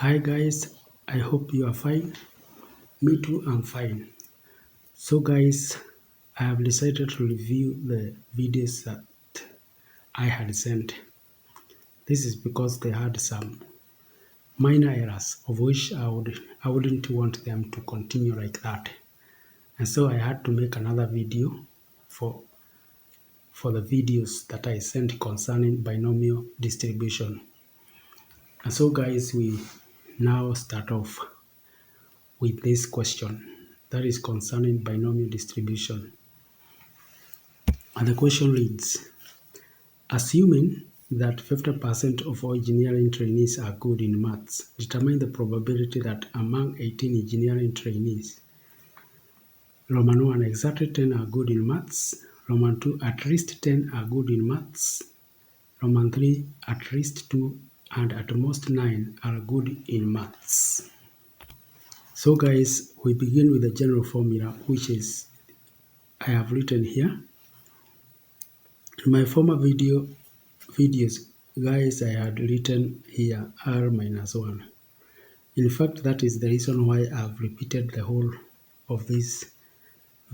Hi guys, I hope you are fine. Me too, I'm fine. So guys, I have decided to review the videos that I had sent. This is because they had some minor errors of which I wouldn't want them to continue like that. And so I had to make another video for for the videos that I sent concerning binomial distribution. And so guys, we now start off with this question that is concerning binomial distribution. And the question reads, assuming that 50% of all engineering trainees are good in maths, determine the probability that among 18 engineering trainees, Roman 1, exactly 10 are good in maths, Roman 2, at least 10 are good in maths, Roman 3, at least 2, and at most 9 are good in maths. So guys, we begin with the general formula, which is I have written here. In my former videos, guys, I had written here r minus 1. In fact, that is the reason why I've repeated the whole of these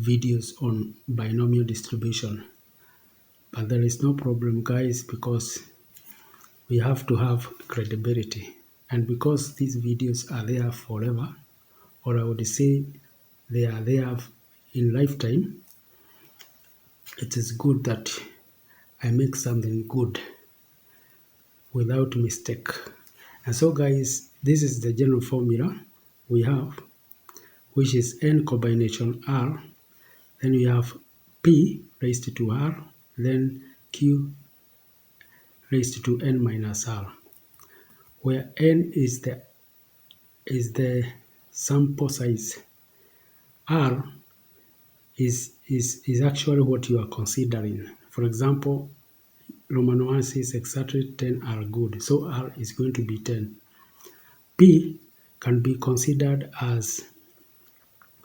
videos on binomial distribution. But there is no problem, guys, because we have to have credibility. And because these videos are there forever, or I would say they are there in lifetime, it is good that I make something good without mistake. And so guys, this is the general formula we have, which is n combination r, then we have p raised to r, then q raised to n minus r, where n is the sample size, r is actually what you are considering. For example, Roman 1 says exactly 10 are good, so r is going to be 10. P can be considered as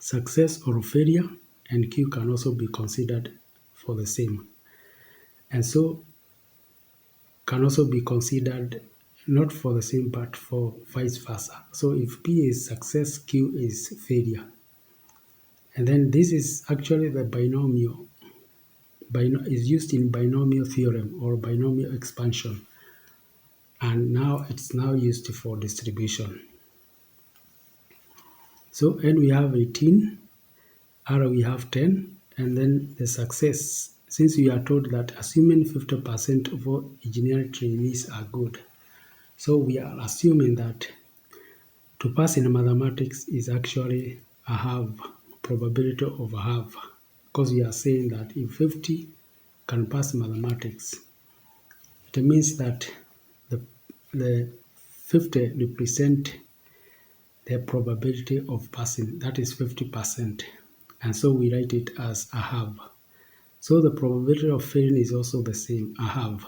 success or failure, and Q can also be considered for the same. And so can also be considered not for the same but for vice versa. So if P is success, Q is failure. And then this is actually the binomial is used in binomial theorem or binomial expansion. And now it's now used for distribution. So N we have 18, R we have 10, and then the success, since we are told that assuming 50% of all engineering trainees are good, so we are assuming that to pass in mathematics is actually a half, probability of a half, because we are saying that if 50 can pass mathematics, it means that the 50 represent the probability of passing, that is 50%. And so we write it as a half. So the probability of failing is also the same, a half.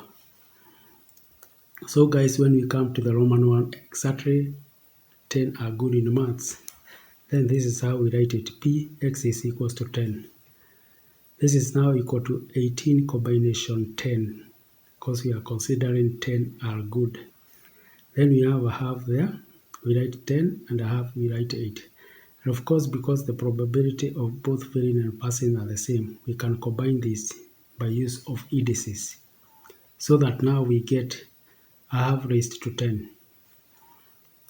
So guys, when we come to the Roman 1, exactly 10 are good in maths, then this is how we write it. Px is equals to 10. This is now equal to 18 combination 10, because we are considering 10 are good. Then we have a half there. We write 10, and a half we write 8. And of course, because the probability of both failing and passing are the same, we can combine this by use of indices, so that now we get a half raised to 10.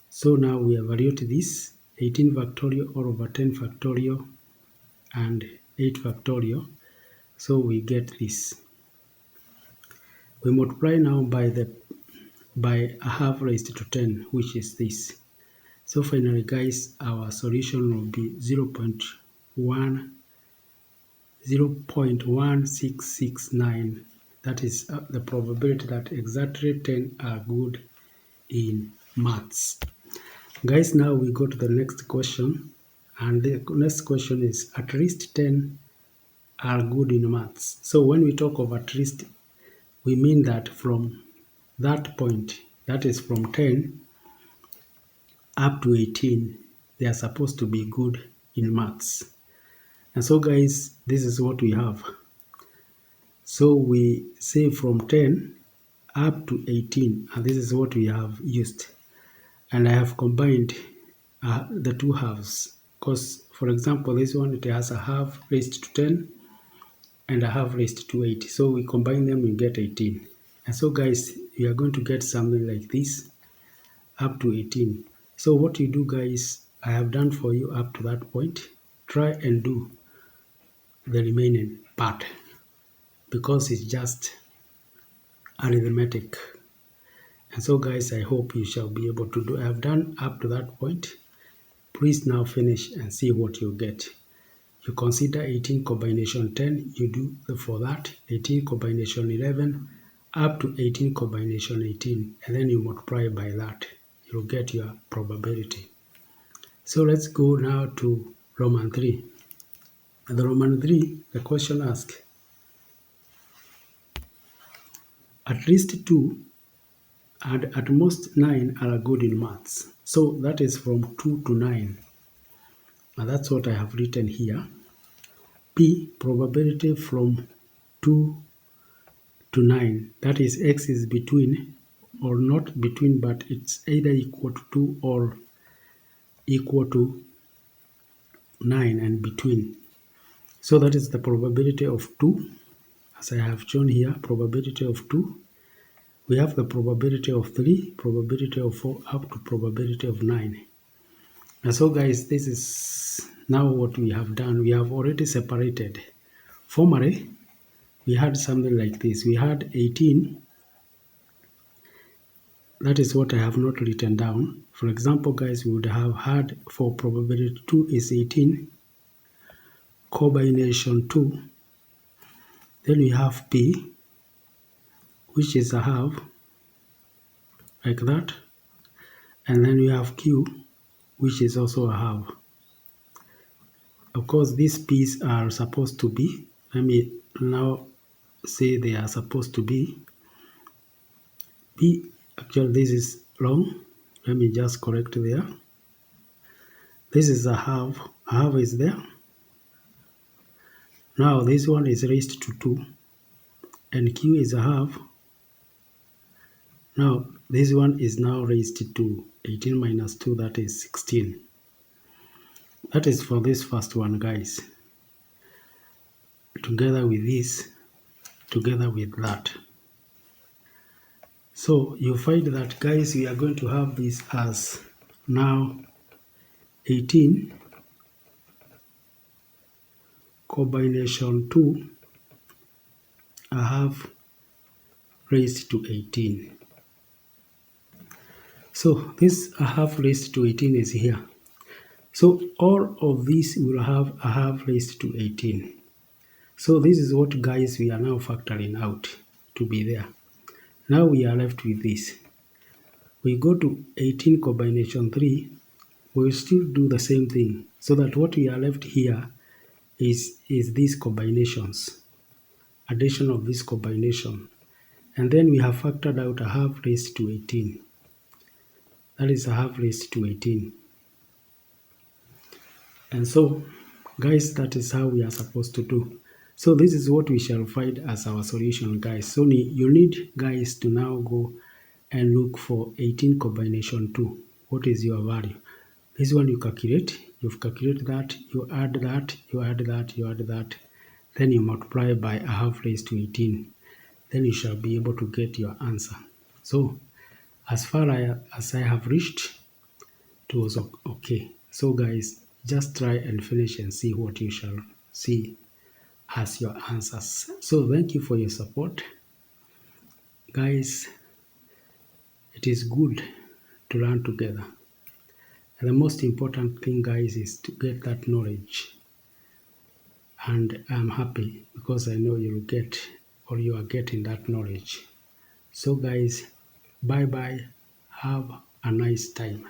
So now we evaluate this, 18 factorial all over 10 factorial and 8 factorial. So we get this. We multiply now by a half raised to 10, which is this. So finally guys, our solution will be 0.1669. That is the probability that exactly 10 are good in maths. Guys, now we go to the next question, and the next question is at least 10 are good in maths. So when we talk of at least, we mean that from that point, that is from 10 up to 18, they are supposed to be good in maths. And so guys, this is what we have. So we say from 10 up to 18, and this is what we have used. and I have combined the two halves, because for example this one, it has a half raised to 10 and a half raised to 8, so we combine them, we get 18. And so guys, we are going to get something like this up to 18. So what you do guys, I have done for you up to that point. Try and do the remaining part, because it's just arithmetic. And so guys, I hope you shall be able to do. I have done up to that point. Please now finish and see what you get. You consider 18 combination 10, you do for that, 18 combination 11, up to 18 combination 18, and then you multiply by that. You'll get your probability. So let's go now to Roman 3. The Roman 3, the question asks, at least 2 and at most 9 are good in maths. So that is from 2 to 9. And that's what I have written here. P, probability from 2 to 9. That is x is between, or not between, but it's either equal to 2 or equal to 9 and between. So that is the probability of 2. As I have shown here, probability of 2. We have the probability of 3, probability of 4, up to probability of 9. And so guys, this is now what we have done. We have already separated. Formerly, we had something like this. We had 18. That is what I have not written down. For example, guys, we would have had for probability 2 is 18, combination 2. Then we have P, which is a half, like that. And then we have Q, which is also a half. Of course, these P's are supposed to be, let me now say they are supposed to be P. Actually, this is wrong. Let me just correct there. This is a half. A half is there. Now this one is raised to 2. And Q is a half. Now this one is now raised to 18 minus 2, that is 16. That is for this first one, guys. Together with this, together with that. So you find that, guys, we are going to have this as now 18 combination 2, a half raised to 18. So this a half raised to 18 is here. So all of these will have a half raised to 18. So this is what, guys, we are now factoring out to be there. Now we are left with this. We go to 18 combination 3, we will still do the same thing, so that what we are left here is these combinations, addition of this combination. And then we have factored out a half raised to 18. That is a half raised to 18. And so, guys, that is how we are supposed to do. So this is what we shall find as our solution, guys. So you need, guys, to now go and look for 18 combination 2. What is your value? This one you calculate. You've calculated that, you add that, you add that, you add that. Then you multiply by a half raised to 18. Then you shall be able to get your answer. So as far as I have reached, it was okay. So guys, just try and finish and see what you shall see as your answers. So thank you for your support. Guys, it is good to learn together. And the most important thing, guys, is to get that knowledge. And I'm happy because I know you'll get, or you are getting that knowledge. So guys, bye bye. Have a nice time.